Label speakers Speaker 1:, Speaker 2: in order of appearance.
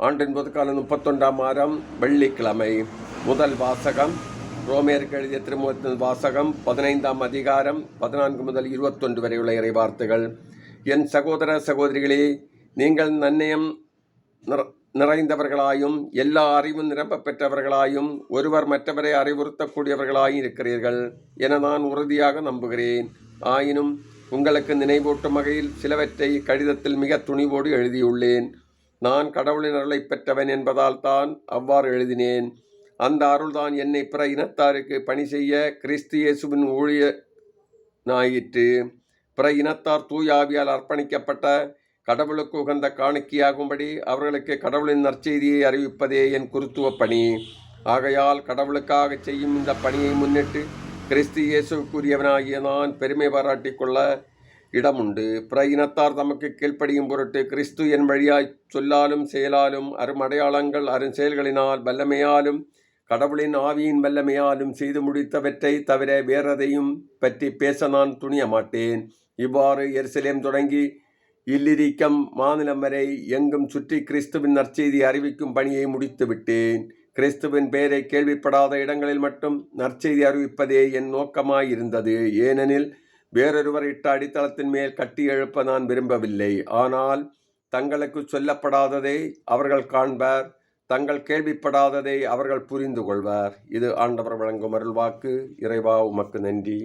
Speaker 1: ஆண்டின் பொதுக்காலம் 31ஆம் வாரம் வெள்ளிக்கிழமை. முதல் வாசகம் ரோமேயருக்கு எழுதிய திருமுகத்தின் வாசகம் 15ஆம் அதிகாரம் 14 முதல் 21 வரை உள்ள இறை வார்த்தைகள். என் சகோதர சகோதரிகளே, நீங்கள் நன்னயம் நிறைந்தவர்களாயும் எல்லா அறிவும் நிரம்ப பெற்றவர்களாயும் ஒருவர் மற்றவரை அறிவுறுத்தக்கூடியவர்களாயும் இருக்கிறீர்கள் என நான் உறுதியாக நம்புகிறேன். ஆயினும் உங்களுக்கு நினைவூட்டும் வகையில் சிலவற்றை கடிதத்தில் மிக துணிவோடு எழுதியுள்ளேன். நான் கடவுளின் அருளை பெற்றவன் என்பதால் தான் அவ்வாறு எழுதினேன். அந்த அருள்தான் என்னை பிற இனத்தாருக்கு பணி செய்ய கிறிஸ்து இயேசுவின் ஊழியனாயிற்று. பிற இனத்தார் தூயாவியால் அர்ப்பணிக்கப்பட்ட கடவுளுக்கு உகந்த காணிக்கையாகும்படி அவர்களுக்கு கடவுளின் நற்செய்தியை அறிவிப்பதே என் குருத்துவ பணி. ஆகையால் கடவுளுக்காக செய்யும் இந்த பணியை முன்னிட்டு கிறிஸ்து இயேசுக்குரியவனாகிய நான் பெருமை பாராட்டிக் கொள்ள இடமுண்டு. பிற இனத்தார் தமக்கு கீழ்ப்படியும் பொருட்டு கிறிஸ்து என் வழியாய் சொல்லாலும் செயலாலும் அருமடையாளங்கள் அருஞ்செயல்களினால் வல்லமையாலும் கடவுளின் ஆவியின் வல்லமையாலும் செய்து முடித்தவற்றை தவிர வேறதையும் பற்றி பேச நான் துணிய மாட்டேன். இவ்வாறு எருசலேம் தொடங்கி இல்லிரிக்கம் மாநிலம் வரை எங்கும் சுற்றி கிறிஸ்துவின் நற்செய்தி அறிவிக்கும் பணியை முடித்து விட்டேன். கிறிஸ்துவின் பெயரை கேள்விப்படாத இடங்களில் மட்டும் நற்செய்தி அறிவிப்பதே என் நோக்கமாயிருந்தது. ஏனெனில் வேறொருவர் இட்ட அடித்தளத்தின் மேல் கட்டி எழுப்ப நான் விரும்பவில்லை. ஆனால் தங்களுக்கு சொல்லப்படாததை அவர்கள் காண்பர், தங்கள் கேள்விப்படாததை அவர்கள் புரிந்து கொள்வர். இது ஆண்டவர் வழங்கும் அருள்வாக்கு. இறைவா, உமக்கு நன்றி.